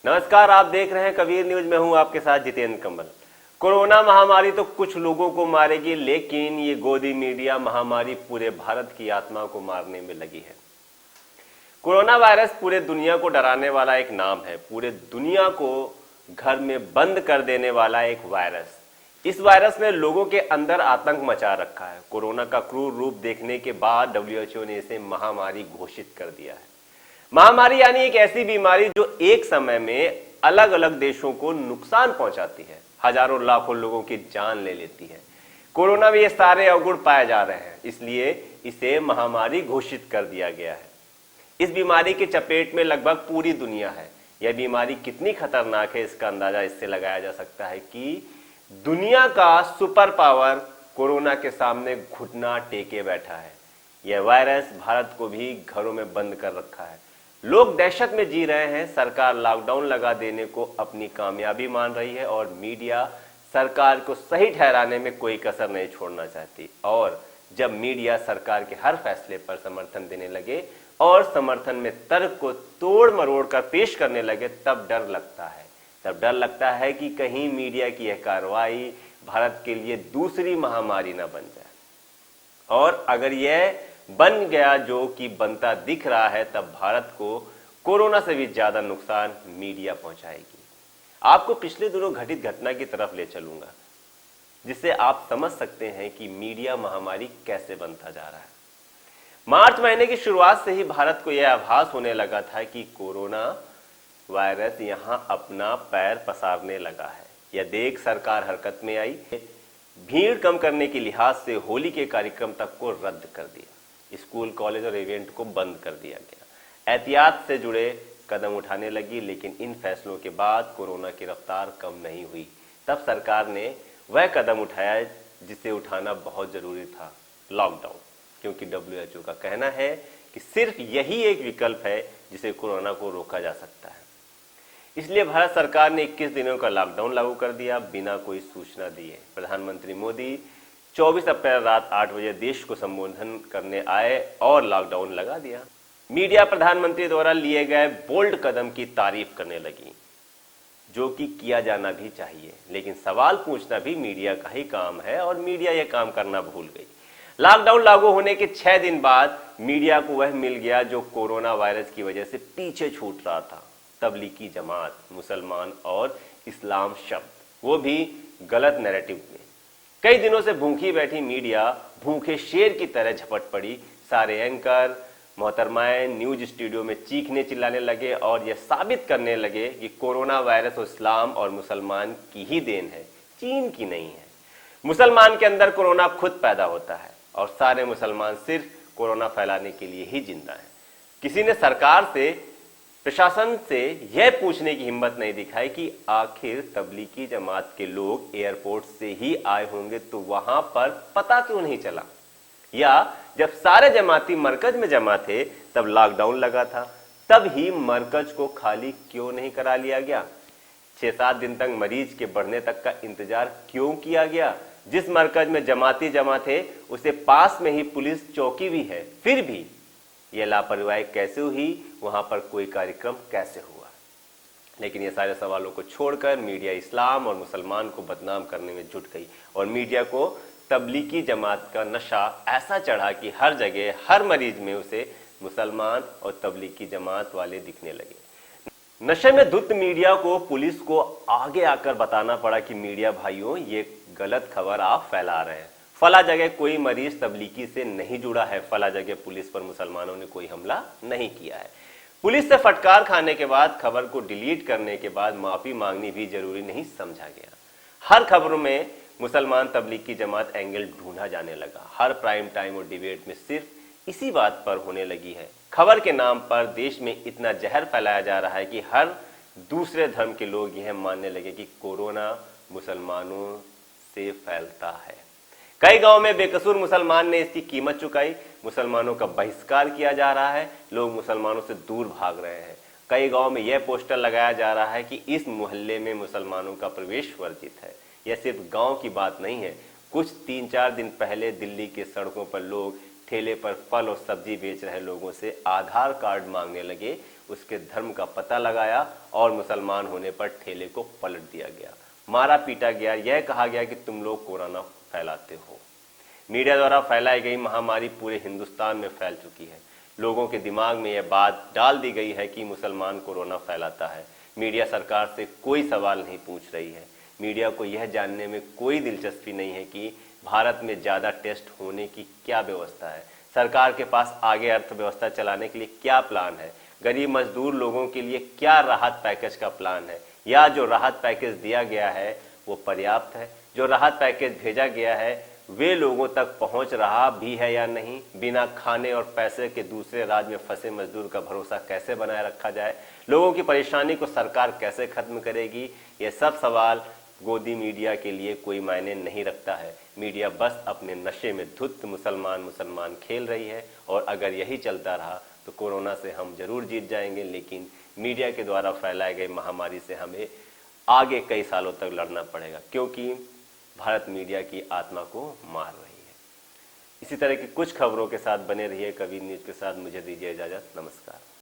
नमस्कार, आप देख रहे हैं कबीर न्यूज में हूं आपके साथ जितेंद्र कमल। कोरोना महामारी तो कुछ लोगों को मारेगी, लेकिन ये गोदी मीडिया महामारी पूरे भारत की आत्मा को मारने में लगी है। कोरोना वायरस पूरे दुनिया को डराने वाला एक नाम है, पूरे दुनिया को घर में बंद कर देने वाला एक वायरस। इस वायरस ने लोगों के अंदर आतंक मचा रखा है। कोरोना का क्रूर रूप देखने के बाद WHO ने इसे महामारी घोषित कर दिया है। महामारी यानी एक ऐसी बीमारी जो एक समय में अलग अलग देशों को नुकसान पहुंचाती है, हजारों लाखों लोगों की जान ले लेती है। कोरोना में ये सारे अवगुण पाए जा रहे हैं, इसलिए इसे महामारी घोषित कर दिया गया है। इस बीमारी के चपेट में लगभग पूरी दुनिया है। यह बीमारी कितनी खतरनाक है, इसका अंदाजा इससे लगाया जा सकता है कि दुनिया का सुपर पावर कोरोना के सामने घुटना टेके बैठा है। यह वायरस भारत को भी घरों में बंद कर रखा है। लोग दहशत में जी रहे हैं। सरकार लॉकडाउन लगा देने को अपनी कामयाबी मान रही है और मीडिया सरकार को सही ठहराने में कोई कसर नहीं छोड़ना चाहती। और जब मीडिया सरकार के हर फैसले पर समर्थन देने लगे और समर्थन में तर्क को तोड़ मरोड़ कर पेश करने लगे, तब डर लगता है कि कहीं मीडिया की यह कार्रवाई भारत के लिए दूसरी महामारी न बन जाए। और अगर यह बन गया, जो कि बनता दिख रहा है, तब भारत को कोरोना से भी ज्यादा नुकसान मीडिया पहुंचाएगी। आपको पिछले दिनों घटित घटना की तरफ ले चलूंगा, जिससे आप समझ सकते हैं कि मीडिया महामारी कैसे बनता जा रहा है। मार्च महीने की शुरुआत से ही भारत को यह आभास होने लगा था कि कोरोना वायरस यहां अपना पैर पसारने लगा है। यह देख सरकार हरकत में आई। भीड़ कम करने के लिहाज से होली के कार्यक्रम तक को रद्द कर दिया। स्कूल, कॉलेज और इवेंट को बंद कर दिया गया। एहतियात से जुड़े कदम उठाने लगी, लेकिन इन फैसलों के बाद कोरोना की रफ्तार कम नहीं हुई। तब सरकार ने वह कदम उठाया जिसे उठाना बहुत जरूरी था, लॉकडाउन। क्योंकि WHO का कहना है कि सिर्फ यही एक विकल्प है जिसे कोरोना को रोका जा सकता है। इसलिए भारत सरकार ने 21 दिनों का लॉकडाउन लागू कर दिया, बिना कोई सूचना दिए। प्रधानमंत्री मोदी 24 अप्रैल रात 8 बजे देश को संबोधन करने आए और लॉकडाउन लगा दिया। मीडिया प्रधानमंत्री द्वारा लिए गए बोल्ड कदम की तारीफ करने लगी, जो कि किया जाना भी चाहिए, लेकिन सवाल पूछना भी मीडिया का ही काम है और मीडिया यह काम करना भूल गई। लॉकडाउन लागू होने के 6 दिन बाद मीडिया को वह मिल गया जो कोरोना वायरस की वजह से पीछे छूट रहा था, तबलीगी जमात, मुसलमान और इस्लाम शब्द, वो भी गलत नैरेटिव में। कई दिनों से भूखी बैठी मीडिया भूखे शेर की तरह झपट पड़ी। सारे एंकर, मोहतरमाएं न्यूज स्टूडियो में चीखने चिल्लाने लगे और यह साबित करने लगे कि कोरोना वायरस इस्लाम और मुसलमान की ही देन है, चीन की नहीं है। मुसलमान के अंदर कोरोना खुद पैदा होता है और सारे मुसलमान सिर्फ कोरोना फैलाने के लिए ही जिंदा है। किसी ने सरकार से, प्रशासन से यह पूछने की हिम्मत नहीं दिखाई कि आखिर तबलीगी जमात के लोग एयरपोर्ट से ही आए होंगे तो वहां पर पता क्यों नहीं चला, या जब सारे जमाती मरकज में जमा थे तब लॉकडाउन लगा था, तब ही मरकज को खाली क्यों नहीं करा लिया गया। 6-7 दिन तक मरीज के बढ़ने तक का इंतजार क्यों किया गया। जिस मरकज में जमाती जमा थे उसे पास में ही पुलिस चौकी भी है, फिर भी यह लापरवाही कैसे हुई, वहां पर कोई कार्यक्रम कैसे हुआ। लेकिन ये सारे सवालों को छोड़कर मीडिया इस्लाम और मुसलमान को बदनाम करने में जुट गई और मीडिया को तबलीगी जमात का नशा ऐसा चढ़ा कि हर जगह, हर मरीज में उसे मुसलमान और तबलीगी जमात वाले दिखने लगे। नशे में धुत मीडिया को पुलिस को आगे आकर बताना पड़ा कि मीडिया भाइयों, ये गलत खबर आप फैला रहे हैं। फला जगह कोई मरीज तबलीगी से नहीं जुड़ा है, फला जगह पुलिस पर मुसलमानों ने कोई हमला नहीं किया है। पुलिस से फटकार खाने के बाद, खबर को डिलीट करने के बाद माफी मांगनी भी जरूरी नहीं समझा गया। हर खबरों में मुसलमान तबलीगी जमात एंगल ढूंढा जाने लगा। हर प्राइम टाइम और डिबेट में सिर्फ इसी बात पर होने लगी है। खबर के नाम पर देश में इतना जहर फैलाया जा रहा है कि हर दूसरे धर्म के लोग यह मानने लगे कि कोरोना मुसलमानों से फैलता है। कई गांव में बेकसूर मुसलमान ने इसकी कीमत चुकाई। मुसलमानों का बहिष्कार किया जा रहा है, लोग मुसलमानों से दूर भाग रहे हैं। कई गांव में यह पोस्टर लगाया जा रहा है कि इस मोहल्ले में मुसलमानों का प्रवेश वर्जित है। यह सिर्फ गांव की बात नहीं है। कुछ 3-4 दिन पहले दिल्ली के सड़कों पर लोग ठेले पर फल और सब्जी बेच रहे लोगों से आधार कार्ड मांगने लगे। उसके धर्म का पता लगाया और मुसलमान होने पर ठेले को पलट दिया गया, मारा पीटा गया। यह कहा गया कि तुम लोग कोरोना फैलाते हो। मीडिया द्वारा फैलाई गई महामारी पूरे हिंदुस्तान में फैल चुकी है। लोगों के दिमाग में यह बात डाल दी गई है कि मुसलमान कोरोना फैलाता है। मीडिया सरकार से कोई सवाल नहीं पूछ रही है। मीडिया को यह जानने में कोई दिलचस्पी नहीं है कि भारत में ज़्यादा टेस्ट होने की क्या व्यवस्था है, सरकार के पास आगे अर्थव्यवस्था चलाने के लिए क्या प्लान है, गरीब मजदूर लोगों के लिए क्या राहत पैकेज का प्लान है, या जो राहत पैकेज दिया गया है वो पर्याप्त है, जो राहत पैकेज भेजा गया है वे लोगों तक पहुंच रहा भी है या नहीं। बिना खाने और पैसे के दूसरे राज्य में फंसे मजदूर का भरोसा कैसे बनाए रखा जाए, लोगों की परेशानी को सरकार कैसे खत्म करेगी, ये सब सवाल गोदी मीडिया के लिए कोई मायने नहीं रखता है। मीडिया बस अपने नशे में धुत मुसलमान खेल रही है और अगर यही चलता रहा तो कोरोना से हम जरूर जीत जाएंगे, लेकिन मीडिया के द्वारा फैलाए गए महामारी से हमें आगे कई सालों तक लड़ना पड़ेगा, क्योंकि भारत मीडिया की आत्मा को मार रही है। इसी तरह की कुछ खबरों के साथ बने रहिए कबीर न्यूज के साथ। मुझे दीजिए इजाजत, नमस्कार।